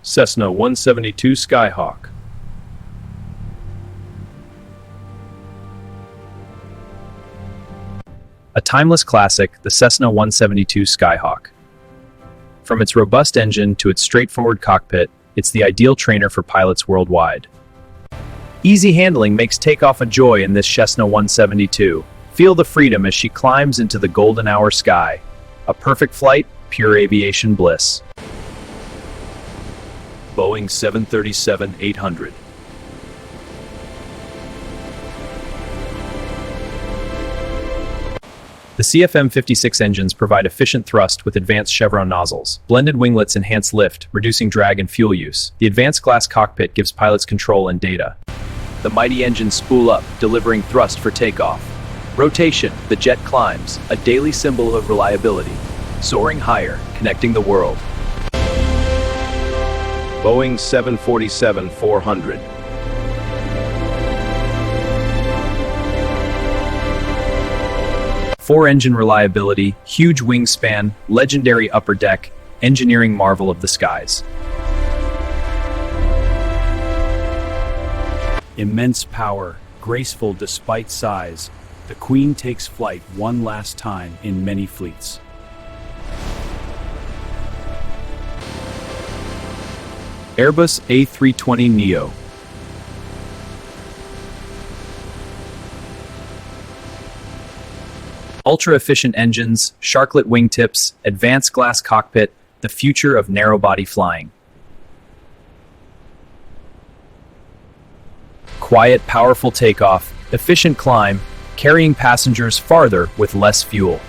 Cessna 172 Skyhawk. A timeless classic, the Cessna 172 Skyhawk. From its robust engine to its straightforward cockpit, it's the ideal trainer for pilots worldwide. Easy handling makes takeoff a joy in this Cessna 172. Feel the freedom as she climbs into the golden hour sky. A perfect flight, pure aviation bliss. Boeing 737-800. The CFM56 engines provide efficient thrust with advanced chevron nozzles. Blended winglets enhance lift, reducing drag and fuel use. The advanced glass cockpit gives pilots control and data. The mighty engines spool up, delivering thrust for takeoff. Rotation, the jet climbs, a daily symbol of reliability. Soaring higher, connecting the world. Boeing 747-400. Four-engine reliability, huge wingspan, legendary upper deck, engineering marvel of the skies. Immense power, graceful despite size, the Queen takes flight one last time in many fleets. Airbus A320neo. Ultra-efficient engines, sharklet wingtips, advanced glass cockpit, the future of narrow-body flying. Quiet, powerful takeoff, efficient climb, carrying passengers farther with less fuel.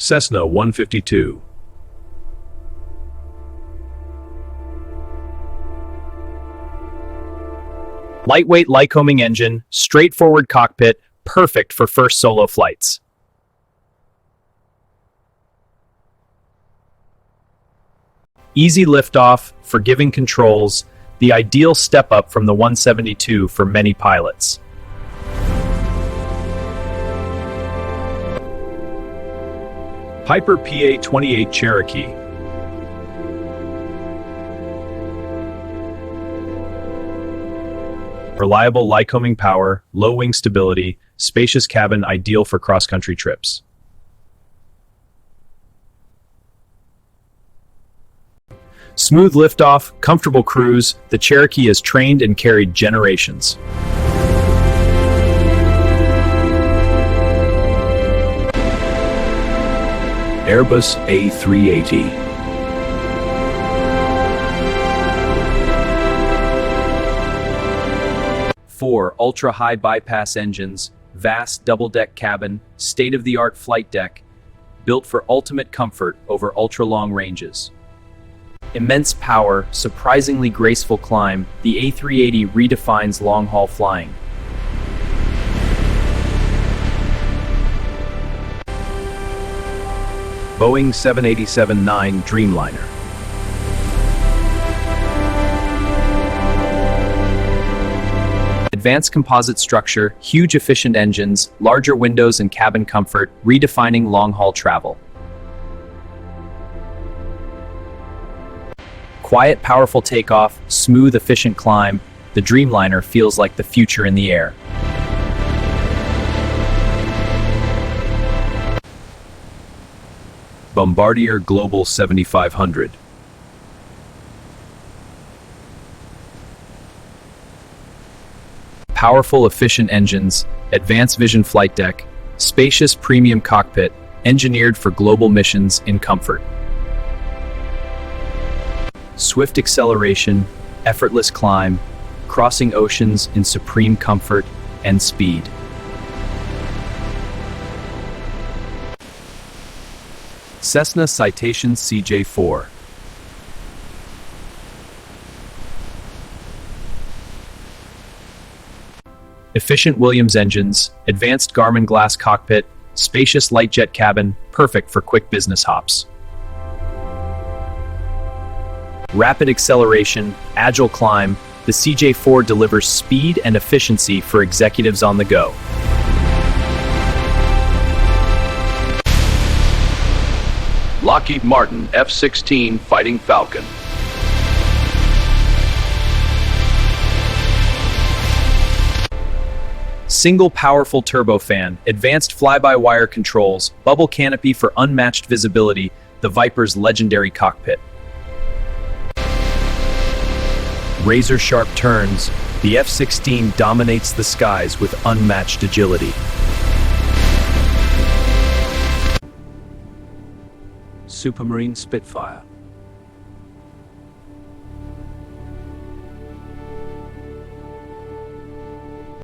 Cessna 152. Lightweight Lycoming engine, straightforward cockpit, perfect for first solo flights. Easy liftoff, forgiving controls, the ideal step up from the 172 for many pilots. Piper PA-28 Cherokee. Reliable Lycoming power, low wing stability, spacious cabin ideal for cross-country trips. Smooth liftoff, comfortable cruise, the Cherokee has trained and carried generations. Airbus A380. Four ultra-high bypass engines, vast double-deck cabin, state-of-the-art flight deck, built for ultimate comfort over ultra-long ranges. Immense power, surprisingly graceful climb, the A380 redefines long-haul flying. Boeing 787-9 Dreamliner. Advanced composite structure, huge efficient engines, larger windows and cabin comfort, redefining long-haul travel. Quiet, powerful takeoff, smooth, efficient climb, the Dreamliner feels like the future in the air. Bombardier Global 7500. Powerful, efficient engines, advanced vision flight deck, spacious premium cockpit, engineered for global missions in comfort. Swift acceleration, effortless climb, crossing oceans in supreme comfort and speed. Cessna Citation CJ4. Efficient Williams engines, advanced Garmin glass cockpit, spacious light jet cabin, perfect for quick business hops. Rapid acceleration, agile climb, the CJ4 delivers speed and efficiency for executives on the go. Lockheed Martin F-16 Fighting Falcon. Single powerful turbofan, advanced fly-by-wire controls, bubble canopy for unmatched visibility, the Viper's legendary cockpit. Razor-sharp turns, the F-16 dominates the skies with unmatched agility. Supermarine Spitfire.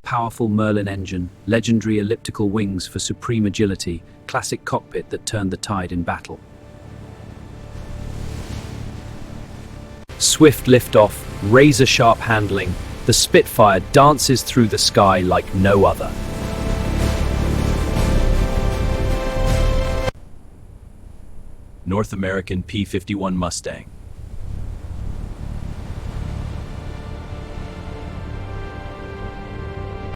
Powerful Merlin engine, legendary elliptical wings for supreme agility, classic cockpit that turned the tide in battle. Swift liftoff, razor-sharp handling, the Spitfire dances through the sky like no other. North American P-51 Mustang.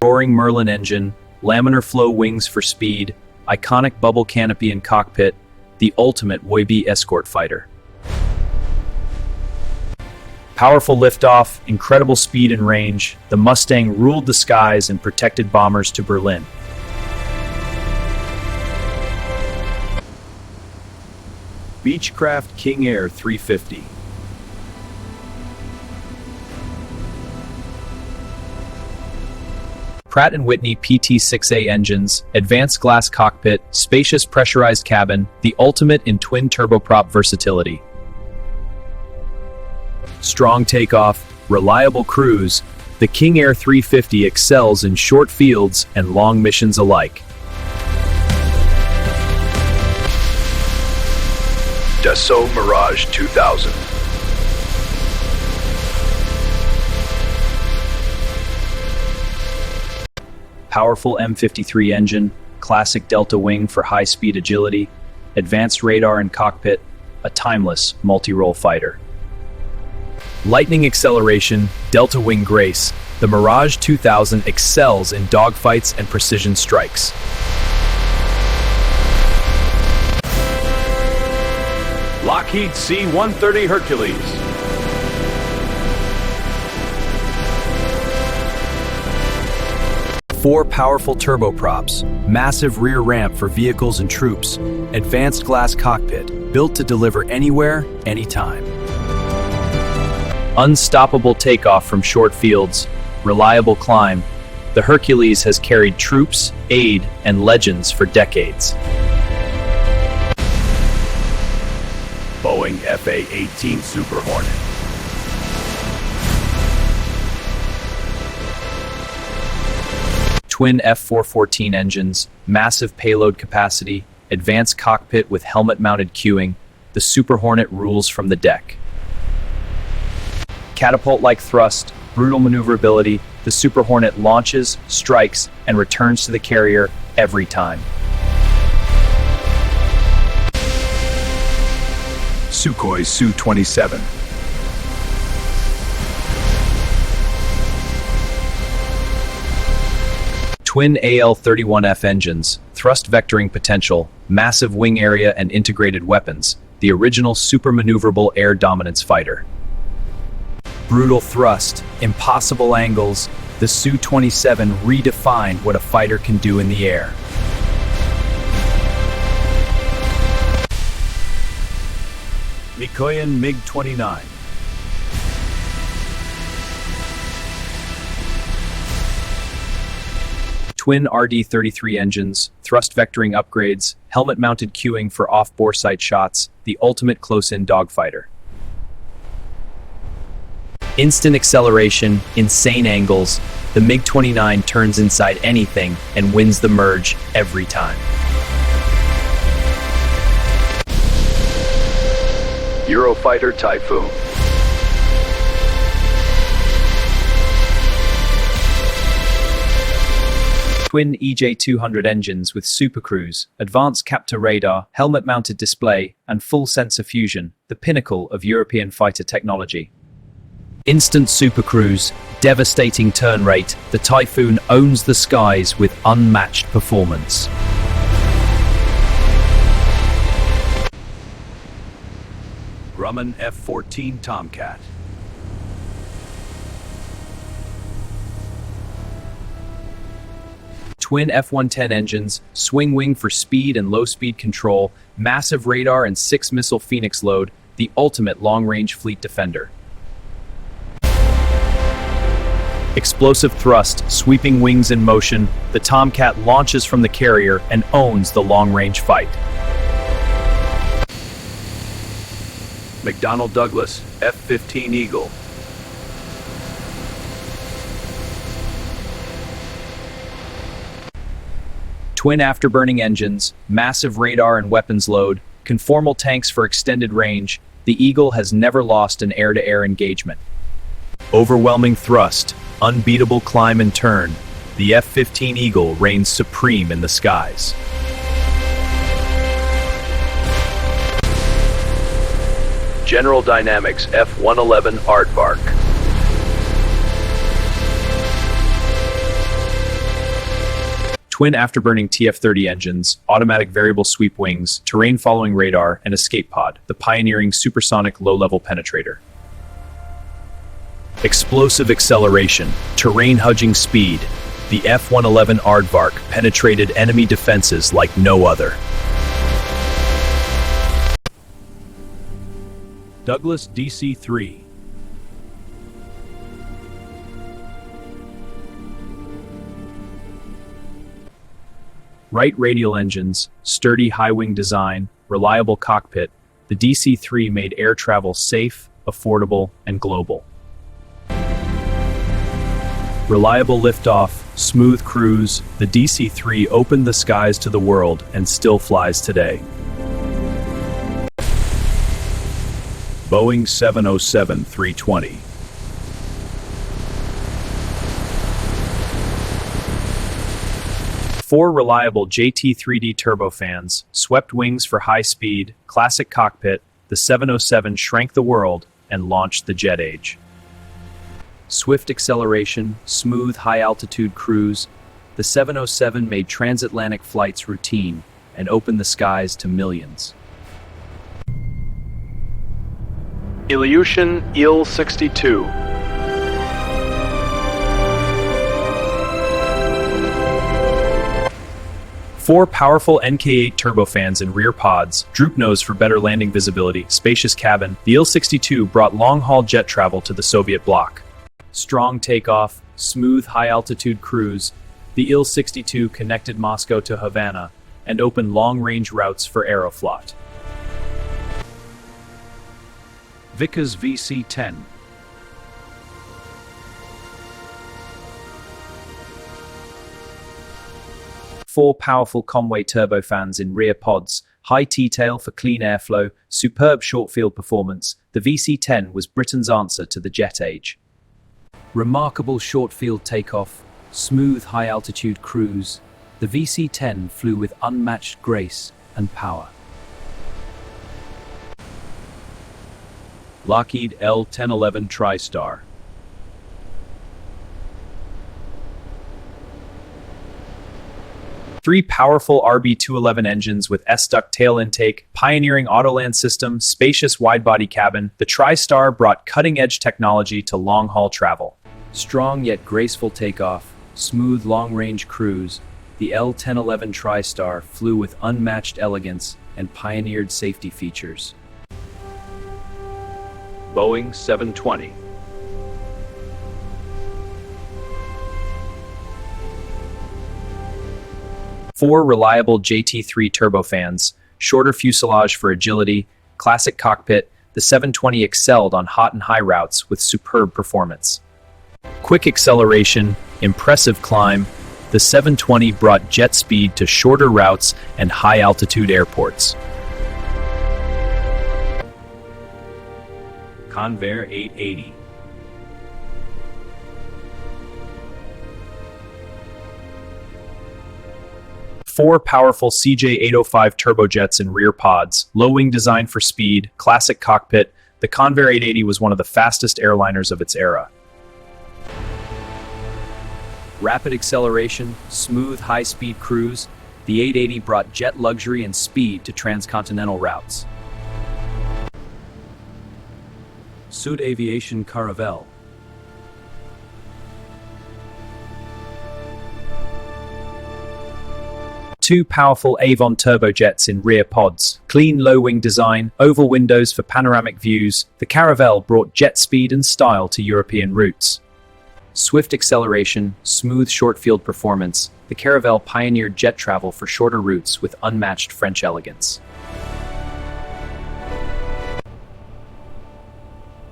Roaring Merlin engine, laminar flow wings for speed, iconic bubble canopy and cockpit, the ultimate would-be escort fighter. Powerful liftoff, incredible speed and range, the Mustang ruled the skies and protected bombers to Berlin. Beechcraft King Air 350. Pratt & Whitney PT-6A engines, advanced glass cockpit, spacious pressurized cabin, the ultimate in twin turboprop versatility. Strong takeoff, reliable cruise, the King Air 350 excels in short fields and long missions alike. Dassault Mirage 2000. Powerful M53 engine, classic delta wing for high-speed agility, advanced radar and cockpit, a timeless multi-role fighter. Lightning acceleration, delta wing grace, the Mirage 2000 excels in dogfights and precision strikes. Lockheed C-130 Hercules. Four powerful turboprops, massive rear ramp for vehicles and troops, advanced glass cockpit, built to deliver anywhere, anytime. Unstoppable takeoff from short fields, reliable climb, the Hercules has carried troops, aid, and legends for decades. Boeing FA-18 Super Hornet. Twin F414 engines, massive payload capacity, advanced cockpit with helmet-mounted cueing, the Super Hornet rules from the deck. Catapult-like thrust, brutal maneuverability, the Super Hornet launches, strikes, and returns to the carrier every time. Sukhoi Su-27. Twin AL-31F engines, thrust vectoring potential, massive wing area and integrated weapons, the original super maneuverable air dominance fighter. Brutal thrust, impossible angles, the Su-27 redefined what a fighter can do in the air. Mikoyan MiG-29. Twin RD-33 engines, thrust vectoring upgrades, helmet-mounted cueing for off-bore sight shots, the ultimate close-in dogfighter. Instant acceleration, insane angles, the MiG-29 turns inside anything and wins the merge every time. Eurofighter Typhoon. Twin EJ-200 engines with Super Cruise, advanced captor radar, helmet-mounted display, and full sensor fusion, the pinnacle of European fighter technology. Instant Super Cruise, devastating turn rate, the Typhoon owns the skies with unmatched performance. Grumman F-14 Tomcat. Twin F-110 engines, swing wing for speed and low-speed control, massive radar and 6-missile Phoenix load, the ultimate long-range fleet defender. Explosive thrust, sweeping wings in motion, the Tomcat launches from the carrier and owns the long-range fight. McDonnell Douglas F-15 Eagle. Twin afterburning engines, massive radar and weapons load, conformal tanks for extended range, the Eagle has never lost an air-to-air engagement. Overwhelming thrust, unbeatable climb and turn, the F-15 Eagle reigns supreme in the skies. General Dynamics F-111 Aardvark. Twin afterburning TF-30 engines, automatic variable sweep wings, terrain-following radar, and escape pod, the pioneering supersonic low-level penetrator. Explosive acceleration, terrain-hudging speed, the F-111 Aardvark penetrated enemy defenses like no other. Douglas DC-3. Right radial engines, sturdy high-wing design, reliable cockpit, the DC-3 made air travel safe, affordable, and global. Reliable liftoff, smooth cruise, the DC-3 opened the skies to the world and still flies today. Boeing 707-320. Four reliable JT3D turbofans, swept wings for high speed, classic cockpit, the 707 shrank the world and launched the jet age. Swift acceleration, smooth high-altitude cruise, the 707 made transatlantic flights routine and opened the skies to millions. Ilyushin Il-62. Four powerful NK8 turbofans in rear pods, droop nose for better landing visibility, spacious cabin, the Il-62 brought long-haul jet travel to the Soviet bloc. Strong takeoff, smooth high-altitude cruise, the Il-62 connected Moscow to Havana and opened long-range routes for Aeroflot. Vickers VC-10. Four powerful Conway turbofans in rear pods, high T-tail for clean airflow, superb short-field performance, the VC-10 was Britain's answer to the jet age. Remarkable short-field takeoff, smooth high-altitude cruise, the VC-10 flew with unmatched grace and power. Lockheed L-1011 TriStar. Three powerful RB211 engines with S-duct tail intake, pioneering Autoland system, spacious wide-body cabin, the TriStar brought cutting-edge technology to long-haul travel. Strong yet graceful takeoff, smooth long-range cruise, the L-1011 TriStar flew with unmatched elegance and pioneered safety features. Boeing 720. Four reliable JT3 turbofans, shorter fuselage for agility, classic cockpit, the 720 excelled on hot and high routes with superb performance. Quick acceleration, impressive climb, the 720 brought jet speed to shorter routes and high-altitude airports. Convair 880. Four powerful CJ805 turbojets in rear pods, low-wing design for speed, classic cockpit, the Convair 880 was one of the fastest airliners of its era. Rapid acceleration, smooth high-speed cruise, the 880 brought jet luxury and speed to transcontinental routes. Sud Aviation Caravelle. Two powerful Avon turbojets in rear pods, clean low-wing design, oval windows for panoramic views, the Caravelle brought jet speed and style to European routes. Swift acceleration, smooth short-field performance, the Caravelle pioneered jet travel for shorter routes with unmatched French elegance.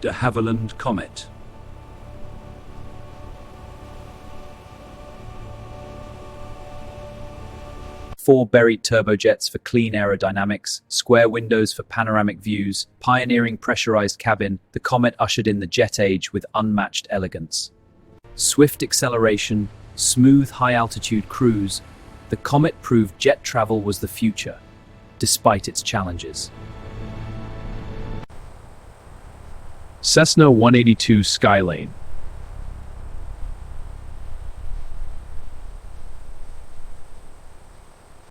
De Havilland Comet. Four buried turbojets for clean aerodynamics, square windows for panoramic views, pioneering pressurized cabin, the Comet ushered in the jet age with unmatched elegance. Swift acceleration, smooth high-altitude cruise, the Comet proved jet travel was the future, despite its challenges. Cessna 182 Skylane.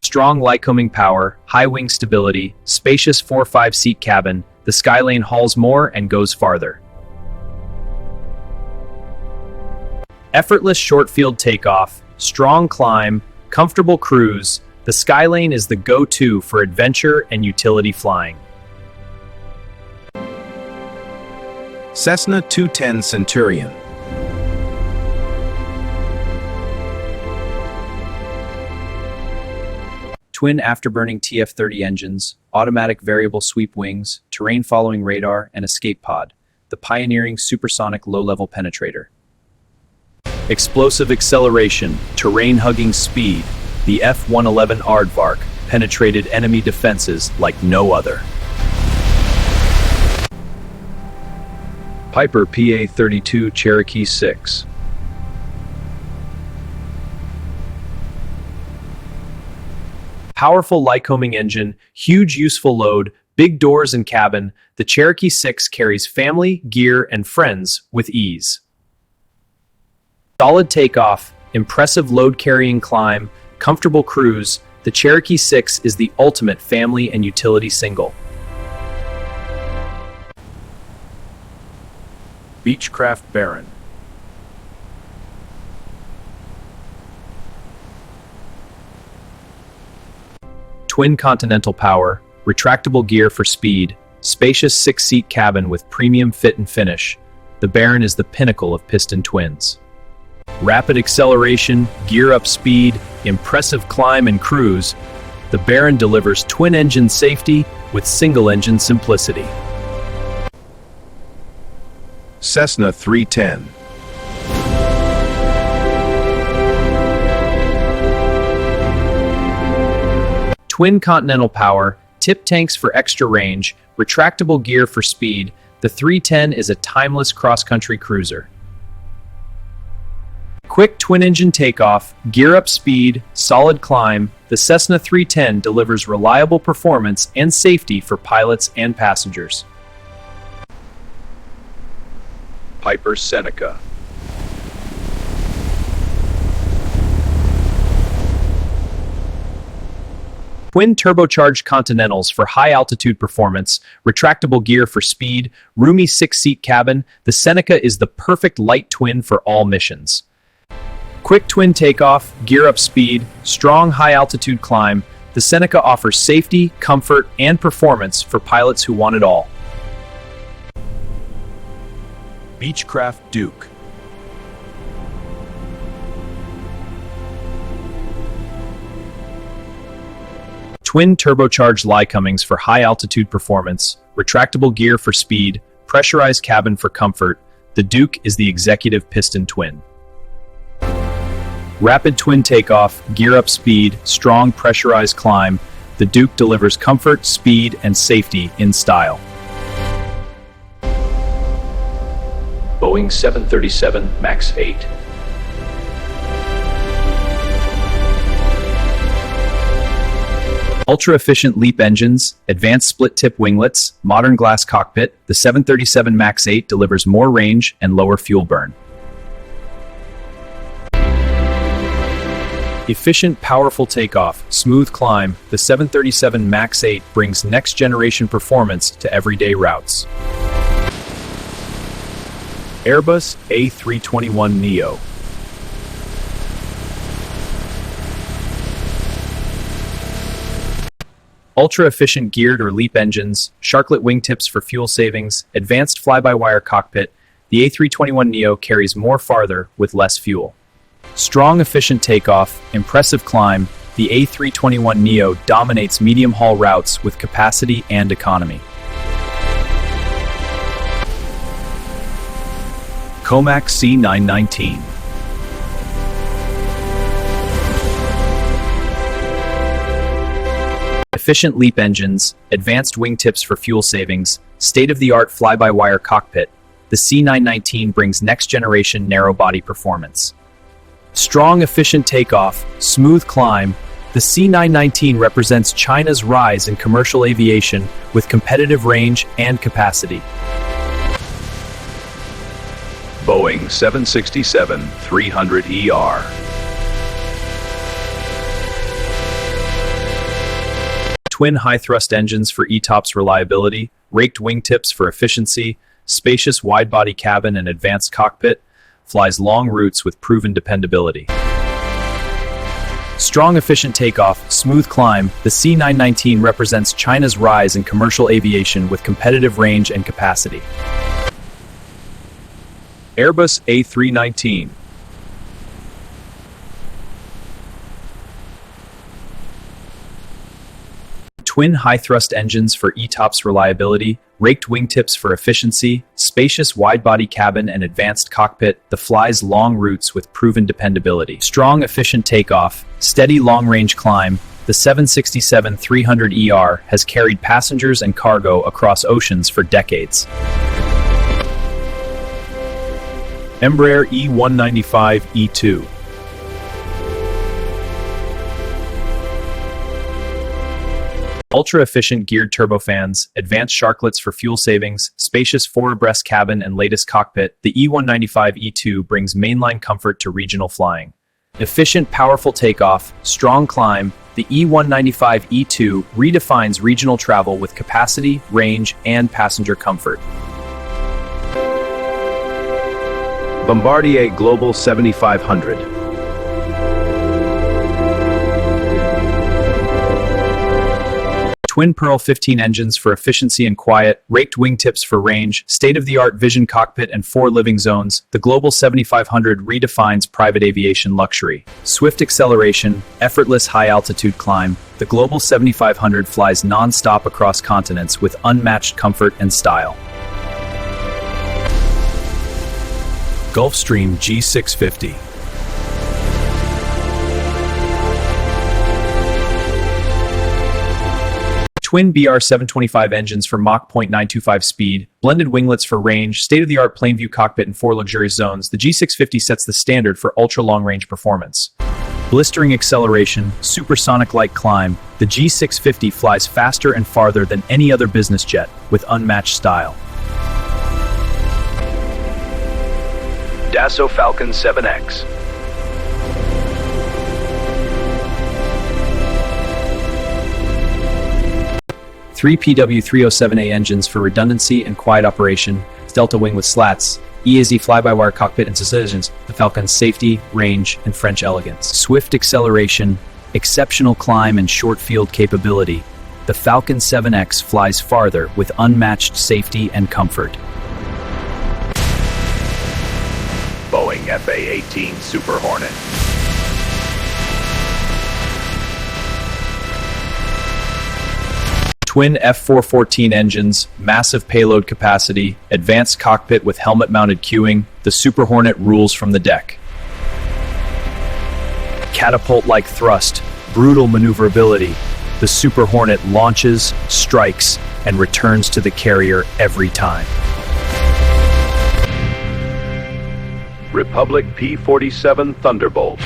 Strong Lycoming power, high wing stability, spacious 4-5 seat cabin, the Skylane hauls more and goes farther. Effortless short-field takeoff, strong climb, comfortable cruise, the Skylane is the go-to for adventure and utility flying. Cessna 210 Centurion. Twin afterburning TF30 engines, automatic variable sweep wings, terrain-following radar, and escape pod, the pioneering supersonic low-level penetrator. Explosive acceleration, terrain-hugging speed, the F-111 Aardvark penetrated enemy defenses like no other. Piper PA-32 Cherokee 6. Powerful Lycoming engine, huge useful load, big doors and cabin, the Cherokee 6 carries family, gear, and friends with ease. Solid takeoff, impressive load-carrying climb, comfortable cruise, the Cherokee 6 is the ultimate family and utility single. Beechcraft Baron. Twin continental power, retractable gear for speed, spacious 6-seat cabin with premium fit and finish, the Baron is the pinnacle of piston twins. Rapid acceleration, gear-up speed, impressive climb and cruise, the Baron delivers twin-engine safety with single-engine simplicity. Cessna 310. Twin continental power, tip tanks for extra range, retractable gear for speed, the 310 is a timeless cross-country cruiser. Quick twin-engine takeoff, gear-up speed, solid climb, the Cessna 310 delivers reliable performance and safety for pilots and passengers. Piper Seneca. Twin turbocharged Continentals for high-altitude performance, retractable gear for speed, roomy 6-seat cabin, the Seneca is the perfect light twin for all missions. Quick twin takeoff, gear-up speed, strong high-altitude climb, the Seneca offers safety, comfort, and performance for pilots who want it all. Beechcraft Duke. Twin turbocharged Lycomings for high-altitude performance, retractable gear for speed, pressurized cabin for comfort, the Duke is the executive piston twin. Rapid twin takeoff, gear-up speed, strong pressurized climb, the Duke delivers comfort, speed, and safety in style. Boeing 737 MAX 8. Ultra-efficient LEAP engines, advanced split-tip winglets, modern glass cockpit, the 737 MAX 8 delivers more range and lower fuel burn. Efficient, powerful takeoff, smooth climb, the 737 MAX 8 brings next-generation performance to everyday routes. Airbus A321neo. Ultra-efficient geared or LEAP engines, sharklet wingtips for fuel savings, advanced fly-by-wire cockpit, the A321neo carries more farther with less fuel. Strong, efficient takeoff, impressive climb, the A321neo dominates medium-haul routes with capacity and economy. Comac C919. Efficient LEAP engines, advanced wingtips for fuel savings, state-of-the-art fly-by-wire cockpit, the C919 brings next-generation narrow-body performance. Strong, efficient takeoff, smooth climb, the C919 represents China's rise in commercial aviation with competitive range and capacity. Boeing 767-300ER. Twin high-thrust engines for ETOPS reliability, raked wingtips for efficiency, spacious wide-body cabin and advanced cockpit, flies long routes with proven dependability. Strong, efficient takeoff, smooth climb, the C919 represents China's rise in commercial aviation with competitive range and capacity. Airbus A319. Twin high-thrust engines for ETOPS reliability, raked wingtips for efficiency, spacious wide-body cabin and advanced cockpit, the flies long routes with proven dependability. Strong, efficient takeoff, steady long-range climb, the 767-300ER has carried passengers and cargo across oceans for decades. Embraer E195-E2. Ultra-efficient geared turbofans, advanced sharklets for fuel savings, spacious four-abreast cabin and latest cockpit, the E195-E2 brings mainline comfort to regional flying. Efficient, powerful takeoff, strong climb, the E195-E2 redefines regional travel with capacity, range, and passenger comfort. Bombardier Global 7500. Twin Pearl 15 engines for efficiency and quiet, raked wingtips for range, state-of-the-art vision cockpit and 4 living zones, the Global 7500 redefines private aviation luxury. Swift acceleration, effortless high-altitude climb, the Global 7500 flies non-stop across continents with unmatched comfort and style. Gulfstream G650. Twin BR725 engines for Mach 0.925 speed, blended winglets for range, state-of-the-art plain view cockpit and 4 luxurious zones, the G650 sets the standard for ultra-long-range performance. Blistering acceleration, supersonic-like climb, the G650 flies faster and farther than any other business jet, with unmatched style. Dassault Falcon 7X. Three PW307A engines for redundancy and quiet operation, delta wing with slats, EAZ fly-by-wire cockpit and decisions, the Falcon's safety, range, and French elegance. Swift acceleration, exceptional climb and short field capability, the Falcon 7X flies farther with unmatched safety and comfort. Boeing FA-18 Super Hornet. Twin F414 engines, massive payload capacity, advanced cockpit with helmet-mounted queuing, the Super Hornet rules from the deck. Catapult-like thrust, brutal maneuverability, the Super Hornet launches, strikes, and returns to the carrier every time. Republic P-47 Thunderbolt.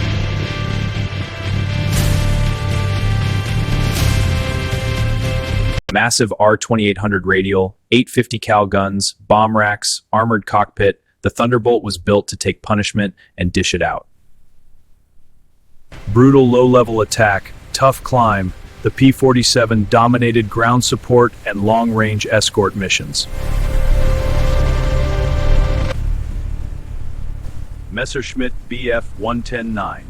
Massive R2800 radial, 850 cal guns, bomb racks, armored cockpit, the Thunderbolt was built to take punishment and dish it out. Brutal low-level attack, tough climb, the P-47 dominated ground support and long-range escort missions. Messerschmitt Bf 110-9.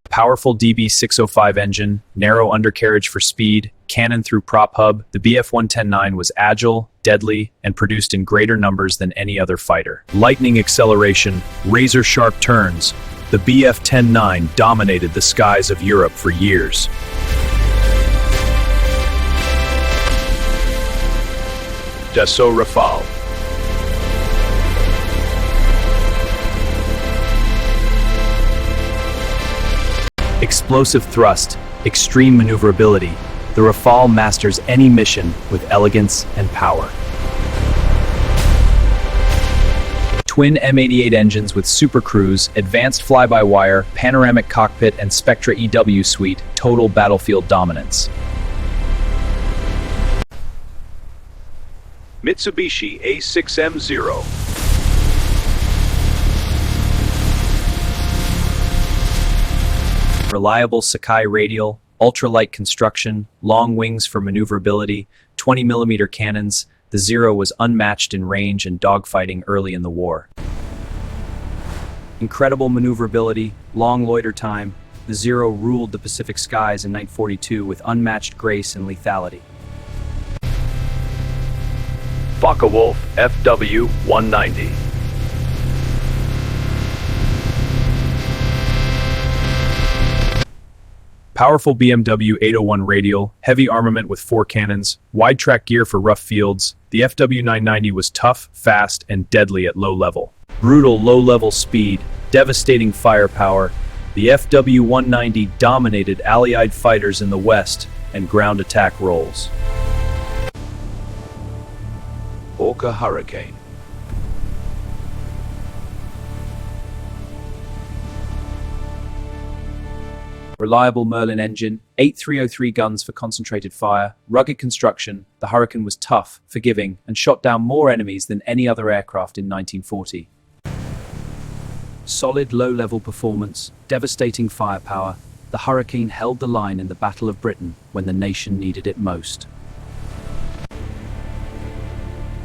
Powerful DB605 engine, narrow undercarriage for speed, cannon through prop hub, the Bf 110-9 was agile, deadly, and produced in greater numbers than any other fighter. Lightning acceleration, razor-sharp turns. The Bf 10-9 dominated the skies of Europe for years. Dassault Rafale. Explosive thrust, extreme maneuverability, the Rafale masters any mission with elegance and power. Twin M88 engines with Super Cruise, advanced fly-by-wire, panoramic cockpit, and Spectra EW suite, total battlefield dominance. Mitsubishi A6M0. Reliable Sakai radial, ultralight construction, long wings for maneuverability, 20mm cannons, the Zero was unmatched in range and dogfighting early in the war. Incredible maneuverability, long loiter time, the Zero ruled the Pacific skies in 1942 with unmatched grace and lethality. Focke-Wulf FW 190. Powerful BMW 801 radial, heavy armament with 4 cannons, wide track gear for rough fields, the FW 990 was tough, fast, and deadly at low level. Brutal low-level speed, devastating firepower, the FW 190 dominated Allied fighters in the West and ground attack roles. Orca Hurricane. Reliable Merlin engine, 8303 guns for concentrated fire, rugged construction, the Hurricane was tough, forgiving, and shot down more enemies than any other aircraft in 1940. Solid low-level performance, devastating firepower, the Hurricane held the line in the Battle of Britain when the nation needed it most.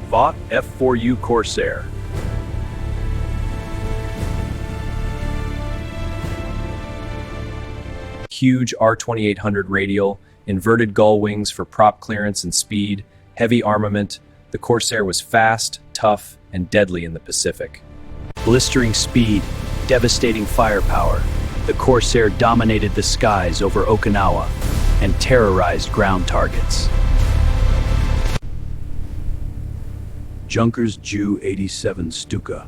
Vought F4U Corsair. Huge R2800 radial, inverted gull wings for prop clearance and speed, heavy armament, the Corsair was fast, tough, and deadly in the Pacific. Blistering speed, devastating firepower, the Corsair dominated the skies over Okinawa and terrorized ground targets. Junkers Ju 87 Stuka.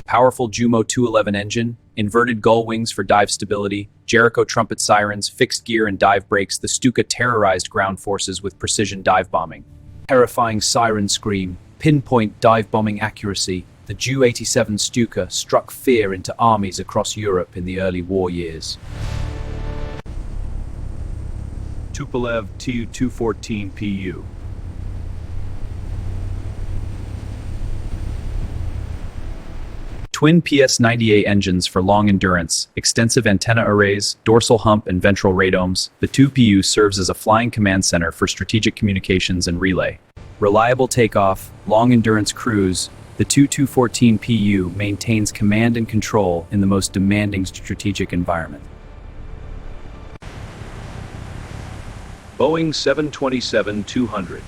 Powerful Jumo 211 engine, inverted gull wings for dive stability, Jericho trumpet sirens, fixed gear and dive brakes, the Stuka terrorized ground forces with precision dive bombing. Terrifying siren scream, pinpoint dive bombing accuracy, the Ju 87 Stuka struck fear into armies across Europe in the early war years. Tupolev Tu-214 PU. Twin PS-98 engines for long endurance, extensive antenna arrays, dorsal hump and ventral radomes, the 2PU serves as a flying command center for strategic communications and relay. Reliable takeoff, long endurance cruise, the Tu-214 PU maintains command and control in the most demanding strategic environment. Boeing 727-200.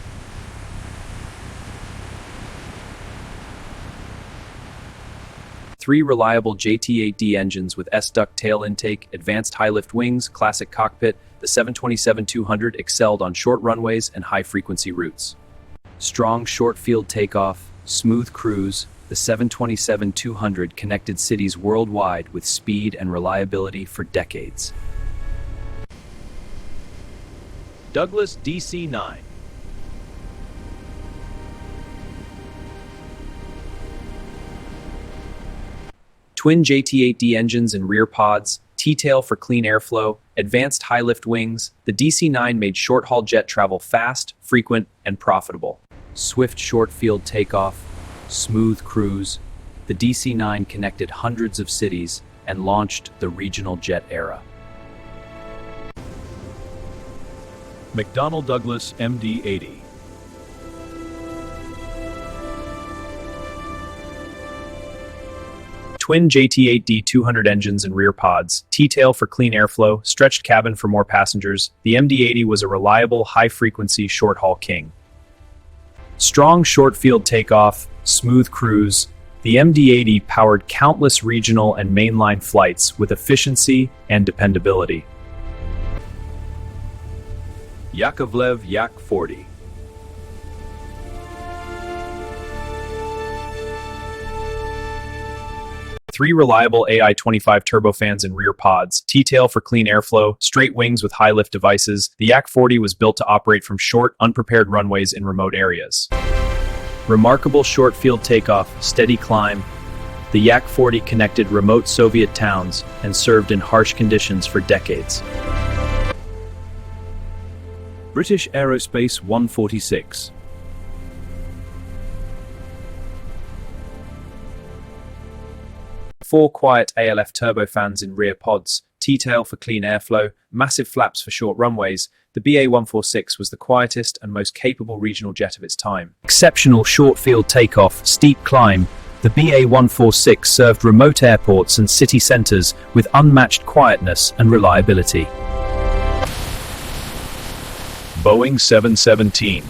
Three reliable JT-8D engines with S-duct tail intake, advanced high-lift wings, classic cockpit, the 727-200 excelled on short runways and high-frequency routes. Strong short-field takeoff, smooth cruise, the 727-200 connected cities worldwide with speed and reliability for decades. Douglas DC-9. Twin JT-8D engines and rear pods, T-tail for clean airflow, advanced high-lift wings, the DC-9 made short-haul jet travel fast, frequent, and profitable. Swift short-field takeoff, smooth cruise, the DC-9 connected hundreds of cities and launched the regional jet era. McDonnell Douglas MD-80. Twin JT8D200 engines and rear pods, T-tail for clean airflow, stretched cabin for more passengers, the MD-80 was a reliable, high-frequency, short-haul king. Strong short-field takeoff, smooth cruise, the MD-80 powered countless regional and mainline flights with efficiency and dependability. Yakovlev Yak-40. Three reliable AI-25 turbofans and rear pods, T-tail for clean airflow, straight wings with high-lift devices, the Yak-40 was built to operate from short, unprepared runways in remote areas. Remarkable short-field takeoff, steady climb, the Yak-40 connected remote Soviet towns and served in harsh conditions for decades. British Aerospace 146. Four quiet ALF turbofans in rear pods, T-tail for clean airflow, massive flaps for short runways, the BA-146 was the quietest and most capable regional jet of its time. Exceptional short-field takeoff, steep climb, the BA-146 served remote airports and city centers with unmatched quietness and reliability. Boeing 717.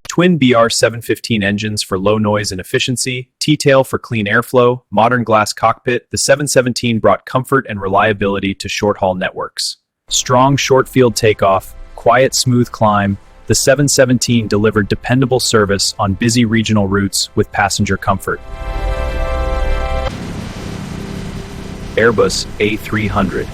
Twin BR-715 engines for low noise and efficiency, T-tail for clean airflow, modern glass cockpit, the 717 brought comfort and reliability to short-haul networks. Strong short-field takeoff, quiet smooth climb, the 717 delivered dependable service on busy regional routes with passenger comfort. Airbus A300.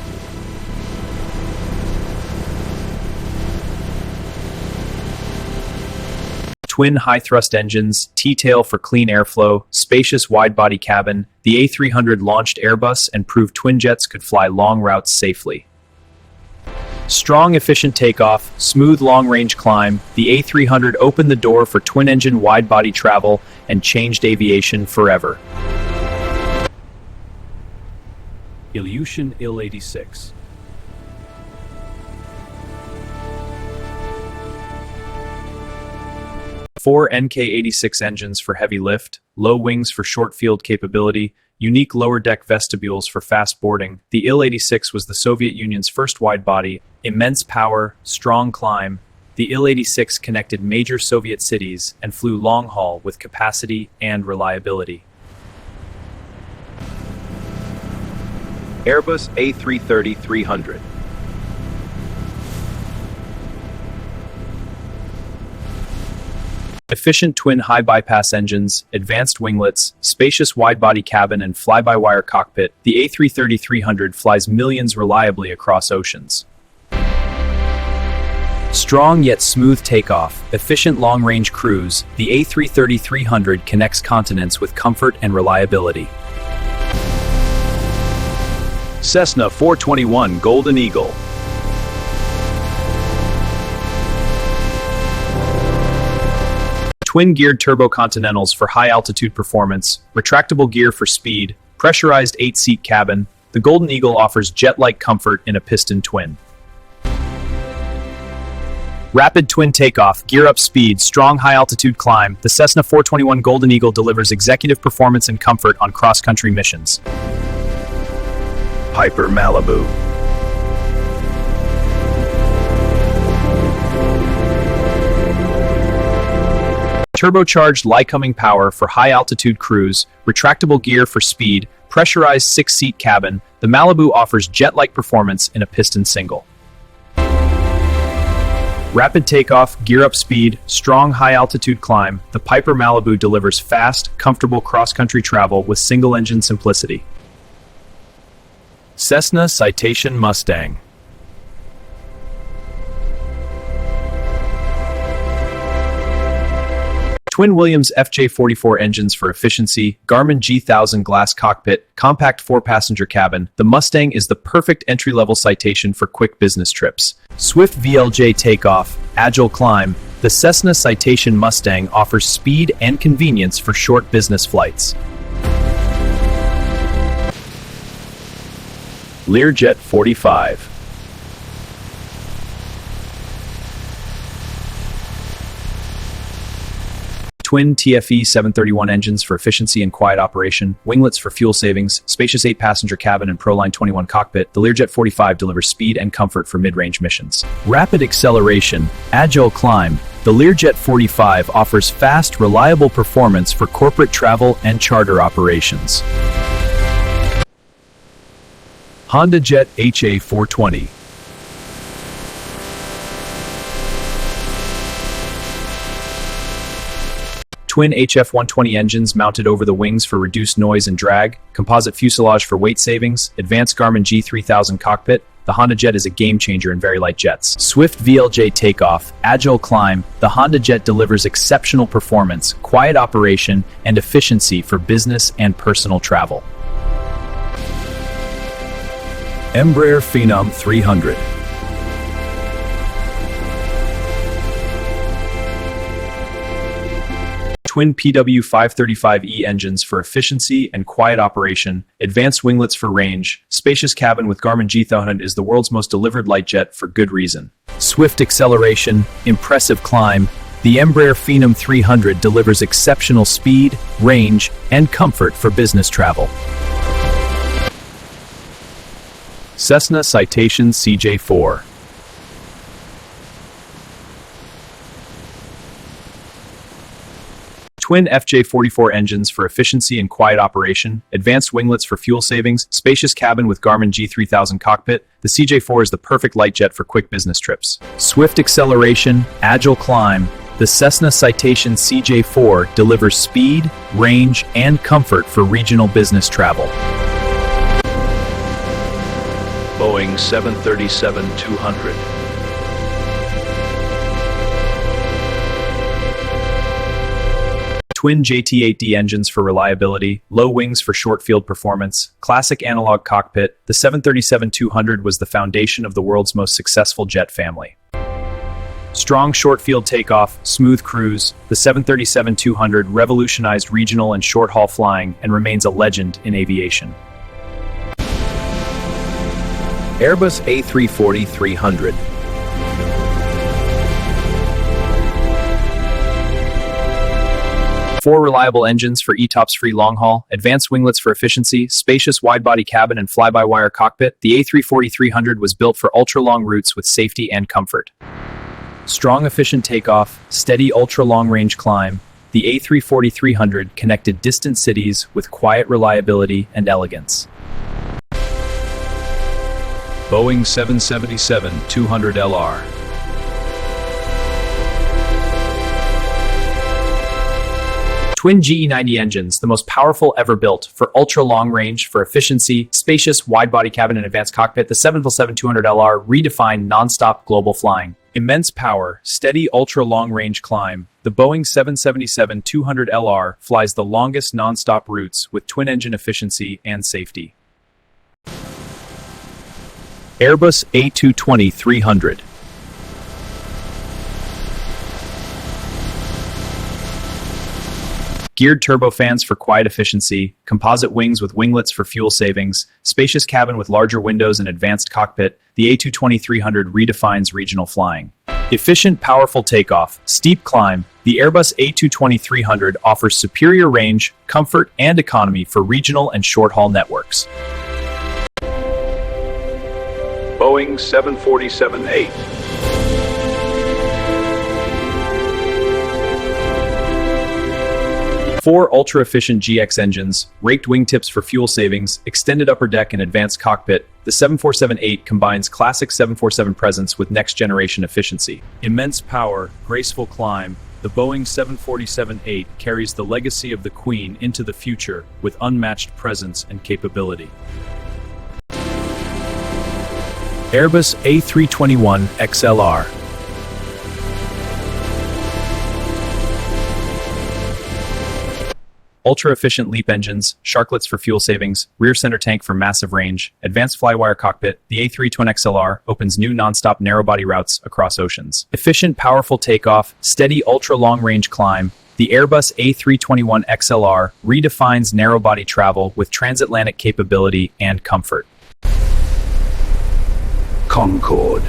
Twin high-thrust engines, T-tail for clean airflow, spacious wide-body cabin, the A300 launched Airbus and proved twin jets could fly long routes safely. Strong, efficient takeoff, smooth long-range climb, the A300 opened the door for twin-engine wide-body travel and changed aviation forever. Ilyushin Il-86. Four NK-86 engines for heavy lift, low wings for short field capability, unique lower deck vestibules for fast boarding, the Il-86 was the Soviet Union's first wide-body, immense power, strong climb. The Il-86 connected major Soviet cities and flew long-haul with capacity and reliability. Airbus A330-300. Efficient twin high-bypass engines, advanced winglets, spacious wide-body cabin and fly-by-wire cockpit, the A330-300 flies millions reliably across oceans. Strong yet smooth takeoff, efficient long-range cruise, the A330-300 connects continents with comfort and reliability. Cessna 421 Golden Eagle. Twin-geared turbocontinentals for high-altitude performance, retractable gear for speed, pressurized 8-seat cabin, the Golden Eagle offers jet-like comfort in a piston twin. Rapid twin takeoff, gear-up speed, strong high-altitude climb, the Cessna 421 Golden Eagle delivers executive performance and comfort on cross-country missions. Piper Malibu. Turbocharged Lycoming power for high-altitude cruise, retractable gear for speed, pressurized 6-seat cabin, the Malibu offers jet-like performance in a piston single. Rapid takeoff, gear-up speed, strong high-altitude climb, the Piper Malibu delivers fast, comfortable cross-country travel with single-engine simplicity. Cessna Citation Mustang. Twin Williams FJ44 engines for efficiency, Garmin G1000 glass cockpit, compact 4-passenger cabin, the Mustang is the perfect entry-level citation for quick business trips. Swift VLJ takeoff, agile climb, the Cessna Citation Mustang offers speed and convenience for short business flights. Learjet 45. Twin TFE 731 engines for efficiency and quiet operation, winglets for fuel savings, spacious 8-passenger cabin and Proline 21 cockpit, the Learjet 45 delivers speed and comfort for mid-range missions. Rapid acceleration, agile climb. The Learjet 45 offers fast, reliable performance for corporate travel and charter operations. Honda Jet HA420. Twin HF120 engines mounted over the wings for reduced noise and drag, composite fuselage for weight savings, advanced Garmin G3000 cockpit. The Honda Jet is a game changer in very light jets. Swift VLJ takeoff, agile climb. The Honda Jet delivers exceptional performance, quiet operation, and efficiency for business and personal travel. Embraer Phenom 300. Twin PW535E engines for efficiency and quiet operation, advanced winglets for range, spacious cabin with Garmin G3000 is the world's most delivered light jet for good reason. Swift acceleration, impressive climb. The Embraer Phenom 300 delivers exceptional speed, range, and comfort for business travel. Cessna Citation CJ4. Twin FJ44 engines for efficiency and quiet operation, advanced winglets for fuel savings, spacious cabin with Garmin G3000 cockpit. The CJ4 is the perfect light jet for quick business trips. Swift acceleration, agile climb. The Cessna Citation CJ4 delivers speed, range, and comfort for regional business travel. Boeing 737-200. Twin JT8D engines for reliability, low wings for short field performance, classic analog cockpit. The 737-200 was the foundation of the world's most successful jet family. Strong short field takeoff, smooth cruise. The 737-200 revolutionized regional and short haul flying and remains a legend in aviation. Airbus A320-300. Four reliable engines for ETOPS free long haul, advanced winglets for efficiency, spacious wide-body cabin and fly-by-wire cockpit. The A340-300 was built for ultra-long routes with safety and comfort. Strong efficient takeoff, steady ultra-long range climb. The A340-300 connected distant cities with quiet reliability and elegance. Boeing 777-200LR. Twin GE90 engines, the most powerful ever built for ultra-long range, for efficiency, spacious wide-body cabin and advanced cockpit. The 777-200LR redefined non-stop global flying. Immense power, steady ultra-long range climb. The Boeing 777-200LR flies the longest non-stop routes with twin-engine efficiency and safety. Airbus A320-300. Geared turbofans for quiet efficiency, composite wings with winglets for fuel savings, spacious cabin with larger windows and advanced cockpit. The A320-300 redefines regional flying. Efficient, powerful takeoff, steep climb. The Airbus A320-300 offers superior range, comfort, and economy for regional and short-haul networks. Boeing 747-8. Four ultra-efficient GX engines, raked wingtips for fuel savings, extended upper deck and advanced cockpit. The 747-8 combines classic 747 presence with next-generation efficiency. Immense power, graceful climb. The Boeing 747-8 carries the legacy of the Queen into the future with unmatched presence and capability. Airbus A321XLR. Ultra-efficient LEAP engines, sharklets for fuel savings, rear center tank for massive range, advanced flywire cockpit. The A320XLR opens new non-stop narrow-body routes across oceans. Efficient, powerful takeoff, steady ultra-long range climb. The Airbus A321XLR redefines narrow-body travel with transatlantic capability and comfort. Concorde.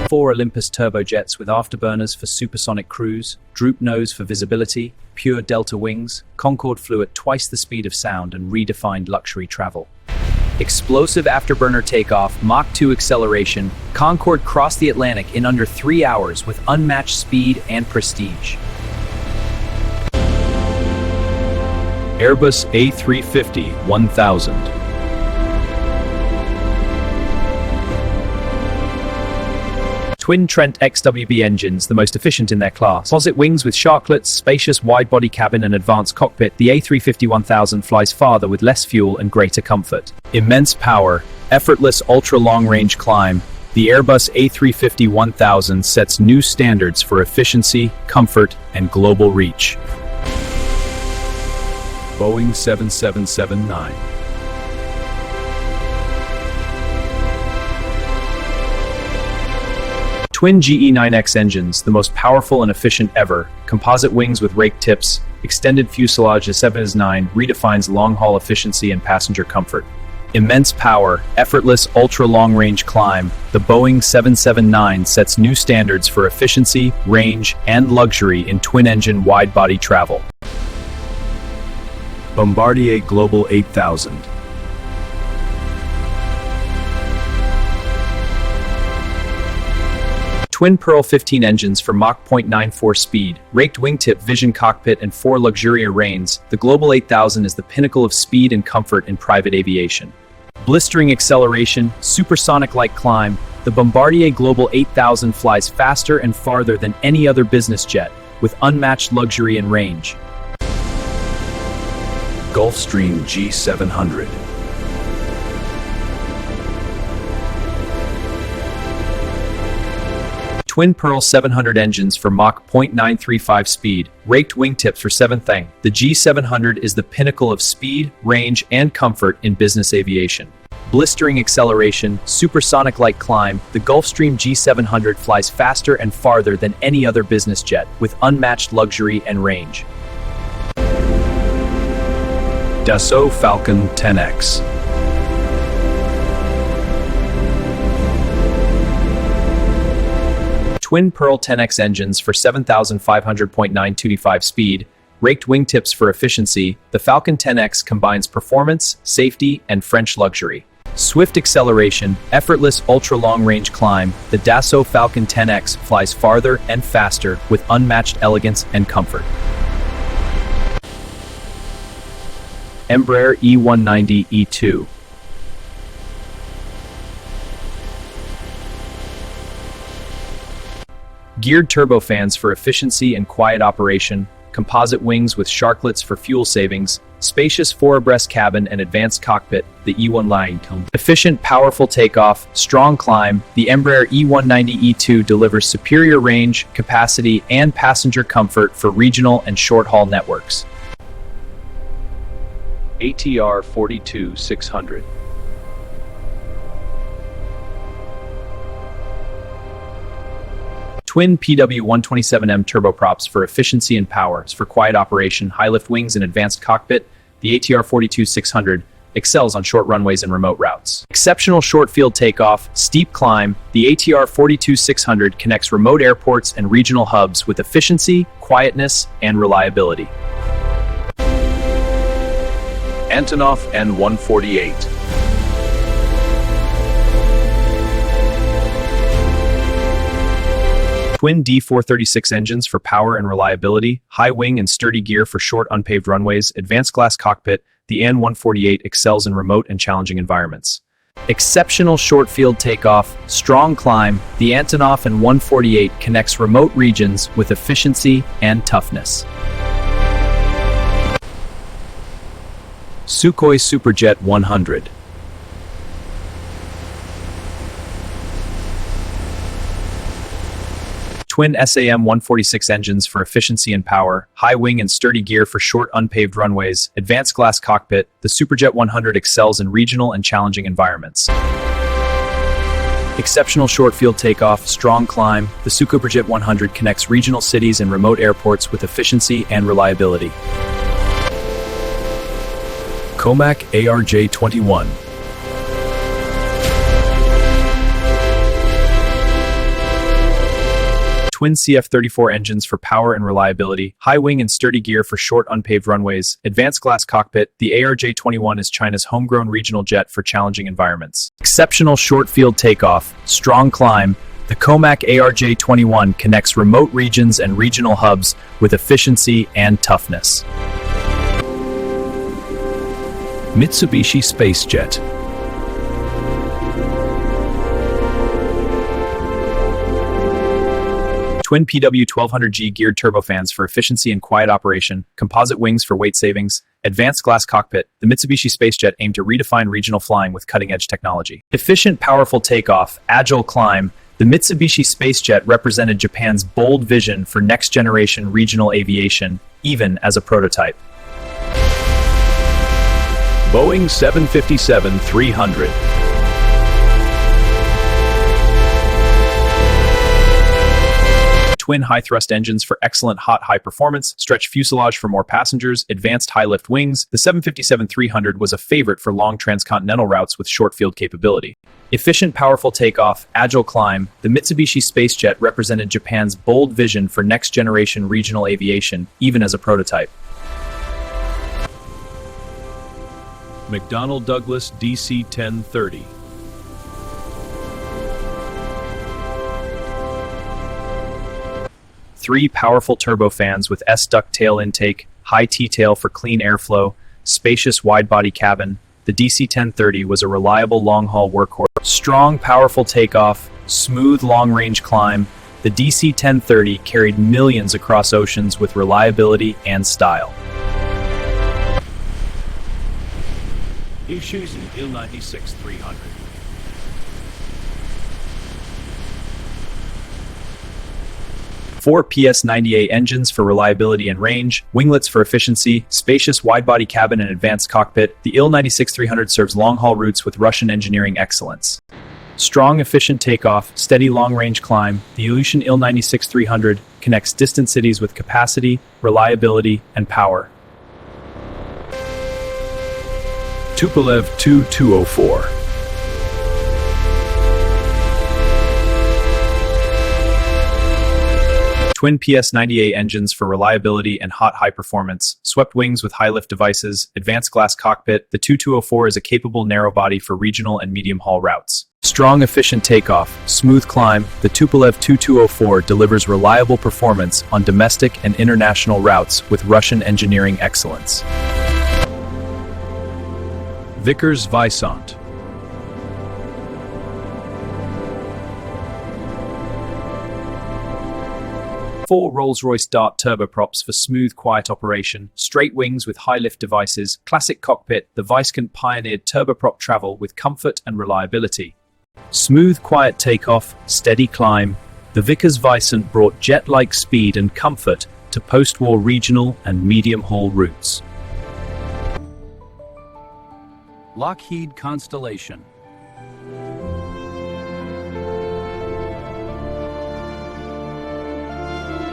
Four Olympus turbojets with afterburners for supersonic cruise, droop nose for visibility, pure delta wings, Concorde flew at twice the speed of sound and redefined luxury travel. Explosive afterburner takeoff, Mach 2 acceleration, Concorde crossed the Atlantic in under 3 hours with unmatched speed and prestige. Airbus A320-1000. Twin Trent XWB engines, the most efficient in their class. Composite wings with sharklets, spacious wide-body cabin and advanced cockpit, the A350-1000 flies farther with less fuel and greater comfort. Immense power, effortless ultra-long-range climb, the Airbus A350-1000 sets new standards for efficiency, comfort, and global reach. Boeing 777-9. Twin GE9X engines, the most powerful and efficient ever. Composite wings with rake tips, extended fuselage. The 777-9 redefines long-haul efficiency and passenger comfort. Immense power, effortless ultra-long-range climb, the Boeing 777-9 sets new standards for efficiency, range, and luxury in twin-engine wide-body travel. Bombardier Global 8000. Twin Pearl 15 engines for Mach 0.94 speed, raked wingtip vision cockpit and 4 luxurious reigns, the Global 8000 is the pinnacle of speed and comfort in private aviation. Blistering acceleration, supersonic-like climb, the Bombardier Global 8000 flies faster and farther than any other business jet, with unmatched luxury and range. Gulfstream G700. Twin Pearl 700 engines for Mach 0.935 speed, raked wingtips for 7th. The G700 is the pinnacle of speed, range, and comfort in business aviation. Blistering acceleration, supersonic-like climb, the Gulfstream G700 flies faster and farther than any other business jet, with unmatched luxury and range. Dassault Falcon 10X. Twin Pearl 10X engines for 7,500.925 speed, raked wingtips for efficiency, the Falcon 10X combines performance, safety, and French luxury. Swift acceleration, effortless ultra-long-range climb, the Dassault Falcon 10X flies farther and faster with unmatched elegance and comfort. Embraer E190-E2. Geared turbofans for efficiency and quiet operation, composite wings with sharklets for fuel savings, spacious 4-abreast cabin and advanced cockpit, the E190. Efficient, powerful takeoff, strong climb, the Embraer E190-E2 delivers superior range, capacity, and passenger comfort for regional and short-haul networks. ATR 42-600. Twin PW127M turboprops for efficiency and power, for quiet operation, high-lift wings and advanced cockpit, the ATR 42-600 excels on short runways and remote routes. Exceptional short-field takeoff, steep climb, the ATR 42-600 connects remote airports and regional hubs with efficiency, quietness, and reliability. Antonov N148. Twin D436 engines for power and reliability, high wing and sturdy gear for short unpaved runways, advanced glass cockpit, the N148 excels in remote and challenging environments. Exceptional short field takeoff, strong climb, the Antonov N148 connects remote regions with efficiency and toughness. Sukhoi Superjet 100. Twin SAM-146 engines for efficiency and power, high wing and sturdy gear for short unpaved runways, advanced glass cockpit, the Superjet 100 excels in regional and challenging environments. Exceptional short field takeoff, strong climb, the Superjet 100 connects regional cities and remote airports with efficiency and reliability. Comac ARJ21. Twin CF34 engines for power and reliability, high wing and sturdy gear for short unpaved runways, advanced glass cockpit, the ARJ21 is China's homegrown regional jet for challenging environments. Exceptional short field takeoff, strong climb, the Comac ARJ21 connects remote regions and regional hubs with efficiency and toughness. Mitsubishi Space Jet. Twin PW1200G geared turbofans for efficiency and quiet operation, composite wings for weight savings, advanced glass cockpit, the Mitsubishi Space Jet aimed to redefine regional flying with cutting-edge technology. Efficient, powerful takeoff, agile climb, the Mitsubishi Space Jet represented Japan's bold vision for next-generation regional aviation, even as a prototype. Boeing 757-300. Twin high-thrust engines for excellent high performance, stretch fuselage for more passengers, advanced high-lift wings, the 757-300 was a favorite for long transcontinental routes with short field capability. Efficient, powerful takeoff, agile climb, the Mitsubishi Space Jet represented Japan's bold vision for next-generation regional aviation, even as a prototype. McDonnell Douglas DC-1030. Three powerful turbofans with S-duct tail intake, high T-tail for clean airflow, spacious wide-body cabin, the DC-1030 was a reliable long-haul workhorse. Strong, powerful takeoff, smooth long-range climb, the DC-1030 carried millions across oceans with reliability and style. Isuzu Il-96-300. Four PS-98 engines for reliability and range, winglets for efficiency, spacious wide-body cabin and advanced cockpit, the Il-96-300 serves long-haul routes with Russian engineering excellence. Strong, efficient takeoff, steady long-range climb, the Aviation Il-96-300 connects distant cities with capacity, reliability, and power. Tupolev Tu-204. Twin PS-98 engines for reliability and high performance, swept wings with high-lift devices, advanced glass cockpit, the Tu-204 is a capable narrow body for regional and medium-haul routes. Strong, efficient takeoff, smooth climb, the Tupolev Tu-204 delivers reliable performance on domestic and international routes with Russian engineering excellence. Vickers Visant. Four Rolls-Royce Dart turboprops for smooth, quiet operation, straight wings with high-lift devices, classic cockpit, the Viscount pioneered turboprop travel with comfort and reliability. Smooth, quiet takeoff, steady climb, the Vickers Visant brought jet-like speed and comfort to post-war regional and medium-haul routes. Lockheed Constellation.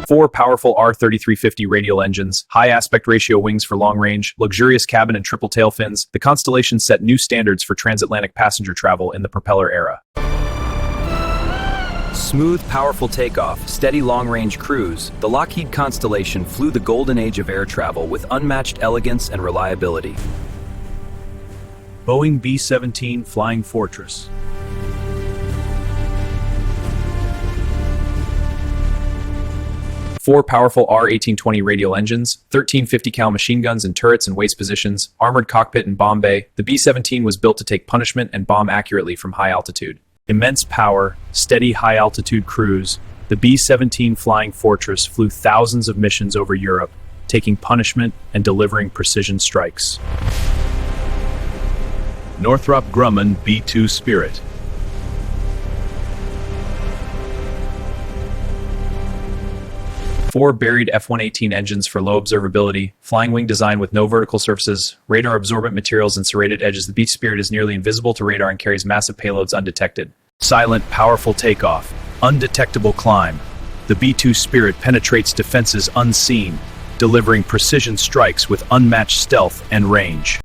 Four powerful R3350 radial engines, high aspect ratio wings for long range, luxurious cabin and triple tail fins, the Constellation set new standards for transatlantic passenger travel in the propeller era. Smooth, powerful takeoff, steady long-range cruise, the Lockheed Constellation flew the golden age of air travel with unmatched elegance and reliability. Boeing B-17 Flying Fortress. Four powerful R-1820 radial engines, 1350 cal machine guns and turrets in waist positions, armored cockpit and bomb bay, the B-17 was built to take punishment and bomb accurately from high altitude. Immense power, steady high-altitude cruise, the B-17 Flying Fortress flew thousands of missions over Europe, taking punishment and delivering precision strikes. Northrop Grumman B-2 Spirit. Four buried F-118 engines for low observability, flying wing design with no vertical surfaces, radar-absorbent materials and serrated edges. The Beach Spirit is nearly invisible to radar and carries massive payloads undetected. Silent, powerful takeoff, undetectable climb. The B-2 Spirit penetrates defenses unseen, delivering precision strikes with unmatched stealth and range.